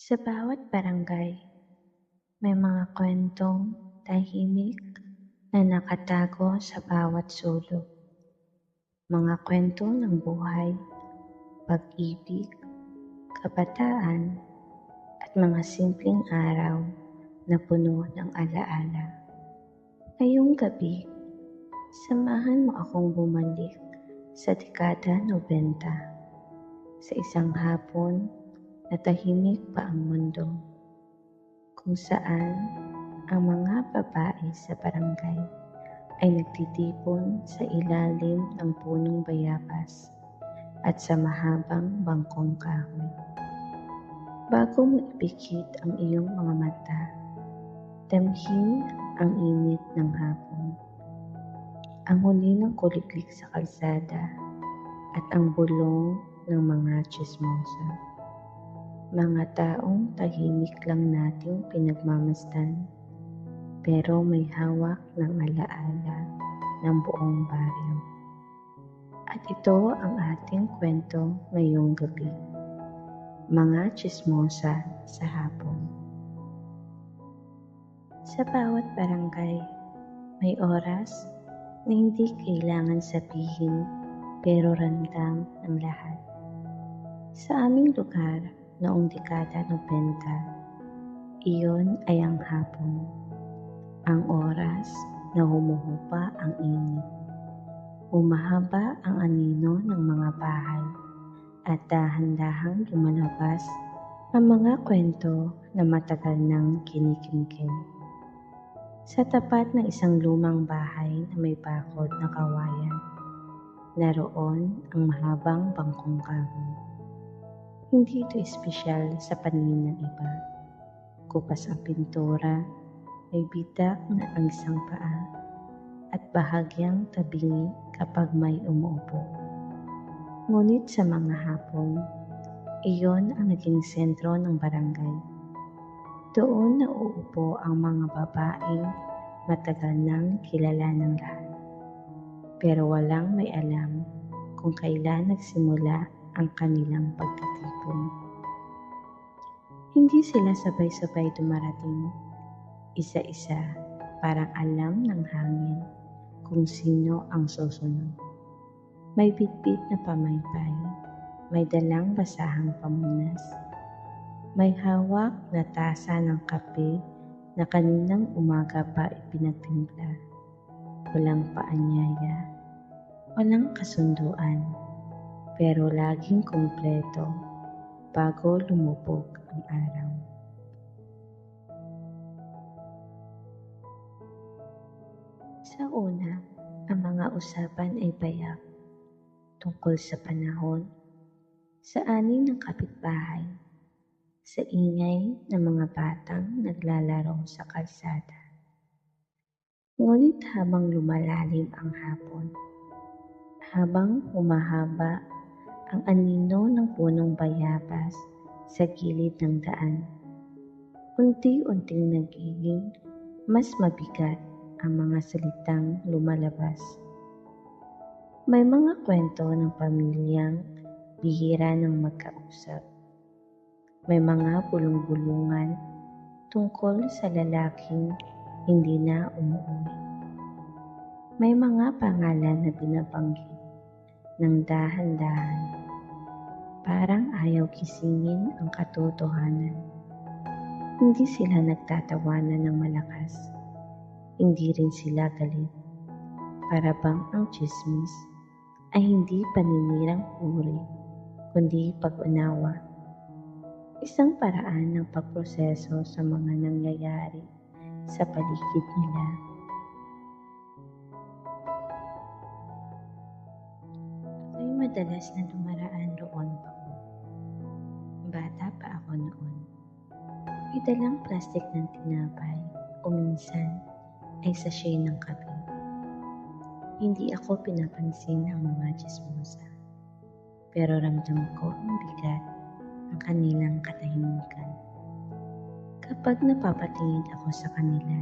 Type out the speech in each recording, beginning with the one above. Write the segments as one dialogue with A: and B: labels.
A: Sa bawat barangay, may mga kwentong tahimik na nakatago sa bawat sulok. Mga kwento ng buhay, pag-ibig, kabataan, at mga simpleng araw na puno ng alaala. Ngayong gabi, samahan mo akong bumalik sa dekada 90, sa isang hapon na tahimik pa ang mundo, kung saan ang mga babae sa barangay ay nagtitipon sa ilalim ng punong bayabas at sa mahabang bangkong kahoy. Bago mo ipikit ang iyong mga mata, damhin ang init ng hapon, ang huni ng kuliklik sa kalsada at ang bulong ng mga tsismosa. Mga taong tahimik lang nating pinagmamasdan, pero may hawak ng alaala ng buong baryo. At ito ang ating kwento ngayong gabi. Mga tsismosa sa hapon. Sa bawat barangay, may oras na hindi kailangan sabihin pero ramdam ng lahat. Sa aming lugar, noong dekada 90, iyon ay ang hapon. Ang oras na humuhupa ang init. Humahaba ang anino ng mga bahay at dahan-dahang lumalabas ang mga kwento na matagal nang kinikimkim. Sa tapat ng isang lumang bahay na may bakod na kawayan, naroon ang mahabang bangkong kahoy. Hindi ito espesyal sa paningin ng iba. Kupas ang pintura, may bitak na ang isang paa, at bahagyang tabingi kapag may umuupo. Ngunit sa mga hapon, iyon ang naging sentro ng barangay. Doon nauupo ang mga babaeng matagal nang kilala ng lahat. Pero walang may alam kung kailan nagsimula ang kanilang pagtitipon. Hindi sila sabay-sabay dumarating, isa-isa, parang alam ng hangin kung sino ang susunod. May bitbit na pamaypay, may dalang basahang pamunas, may hawak na tasa ng kape na kaninang umaga pa ipinagtimpla. Walang paanyaya, walang kasunduan, pero laging kumpleto bago lumubog ang araw. Sa una, ang mga usapan ay bayak tungkol sa panahon, sa ani ng kapitbahay, sa ingay ng mga batang naglalaro sa kalsada. Ngunit habang lumalalim ang hapon, habang humahaba ang anino ng punong bayabas sa gilid ng daan, unti-unting nagiging mas mabigat ang mga salitang lumalabas. May mga kwento ng pamilyang bihira ng magkausap. May mga bulong-bulungan tungkol sa lalaking hindi na umuwi. May mga pangalan na binabanggit ng dahan-dahan, parang ayaw gisingin ang katotohanan. Hindi sila nagtatawanan ng malakas, hindi rin sila galit. Para bang ang tsismis ay hindi paninirang puri, kundi pag-unawa. Isang paraan ng pagproseso sa mga nangyayari sa paligid nila. Ako'y madalas na dumaraan roon pa ko. Bata pa ako noon. May dalang plastik ng tinapay o minsan ay sachet ng kape. Hindi ako pinapansin ng mga tsismosa, pero ramdam ko ang bigat ang kanilang katahimikan. Kapag napapatingin ako sa kanila,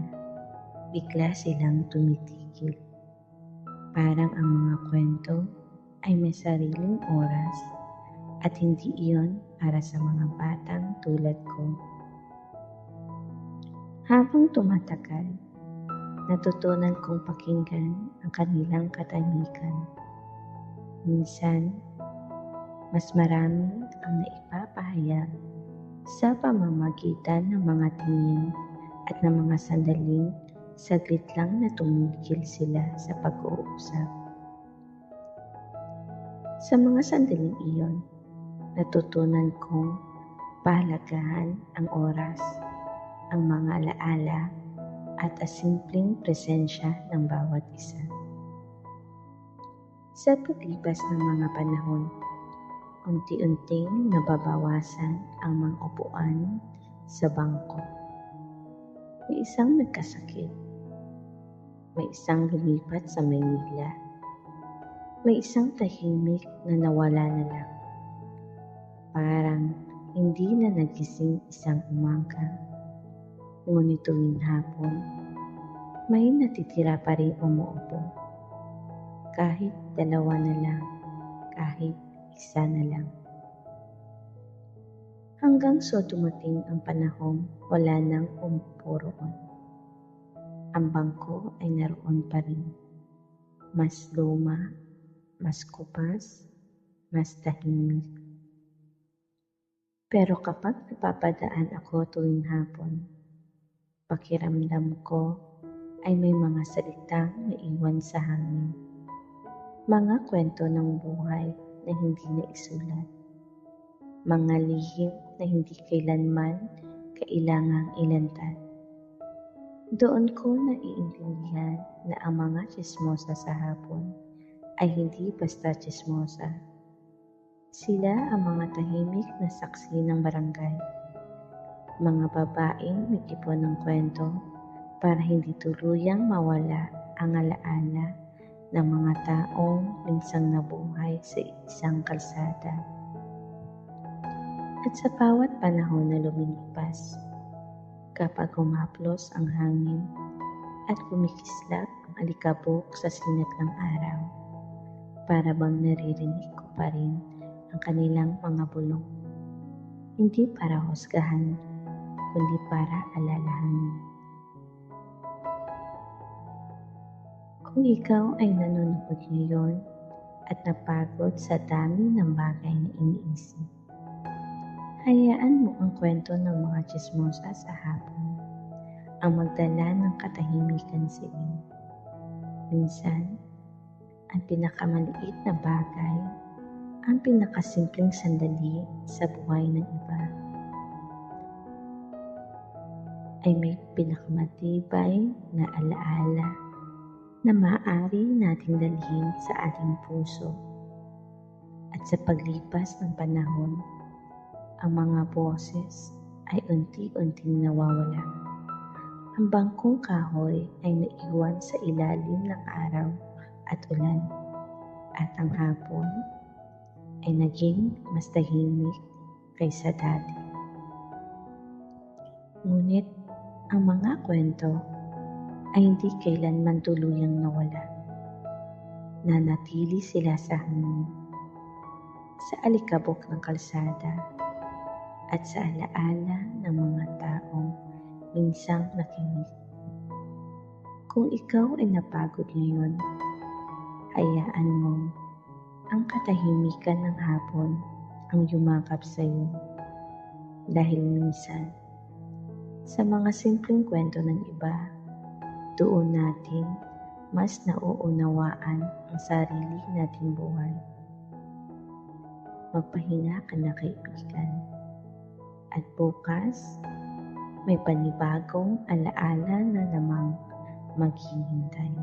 A: bigla silang tumitigil. Parang ang mga kwento ay may sariling oras at hindi iyon para sa mga batang tulad ko. Habang tumatagal, natutunan kong pakinggan ang kanilang katahimikan. Minsan, mas marami ang naipapahayag sa pamamagitan ng mga tingin at ng mga sandaling saglit lang na tumigil sila sa pag-uusap. Sa mga sandaling iyon, natutunan kong pahalagahan ang oras, ang mga alaala, at ang simpleng presensya ng bawat isa. Sa paglipas ng mga panahon, unti-unting nababawasan ang mga upuan sa bangko. May isang nagkasakit, may isang lumipat sa Maynila, may isang tahimik na nawala na lang. Parang hindi na nagising isang umaga. Ngunit tuwing hapon, may natitira pa rin umuupo. Kahit dalawa na lang, kahit isa na lang. Hanggang sa dumating ang panahong wala nang umupo roon. Ang bangko ay naroon pa rin. Mas luma, mas kupas, mas tahimik. Pero kapag napapadaan ako tuwing hapon, pakiramdam ko ay may mga salitang naiwan sa hangin. Mga kwento ng buhay na hindi naisulat. Mga lihim na hindi kailanman kailangang ilantad. Doon ko naiintindihan na ang mga tsismosa sa hapon ay hindi basta tsismosa. Sila ang mga tahimik na saksi ng barangay. Mga babaeng nag-ipon ng kwento para hindi tuluyang mawala ang alaala ng mga taong minsang nabuhay sa isang kalsada. At sa bawat panahon na lumilipas, kapag humaplos ang hangin at kumikislap ang alikabok sa sinat ng araw, para bang naririnig ko pa rin ang kanilang mga bulong. Hindi para husgahan, kundi para alalahanin. Kung ikaw ay nanonood ngayon at napagod sa dami ng bagay na iniisip, hayaan mo ang kwento ng mga tsismosa sa hapon ang magdala ng katahimikan sa iyo. Minsan, ang pinakamaliit na bagay, ang pinakasimpleng sandali sa buhay ng iba, ay may pinakamatibay na alaala na maaari nating dalhin sa ating puso. At sa paglipas ng panahon, ang mga boses ay unti-unting nawawala. Ang bangkong kahoy ay naiwan sa ilalim ng araw at ulan, at ang hapon ay naging mas tahimik kaysa dati. Ngunit ang mga kwento ay hindi kailanman tuluyang nawala. Nanatili sila sa hangin, sa alikabok ng kalsada, at sa alaala ng mga taong minsang nakinig. Kung ikaw ay napagod ngayon, hayaan mo ang katahimikan ng hapon ang yumakap sa iyo. Dahil minsan, sa mga simpleng kwento ng iba, doon natin mas nauunawaan ang sarili nating buhay. Magpahinga ka na, kaibigan. At bukas, may panibagong alaala na namang maghihintay.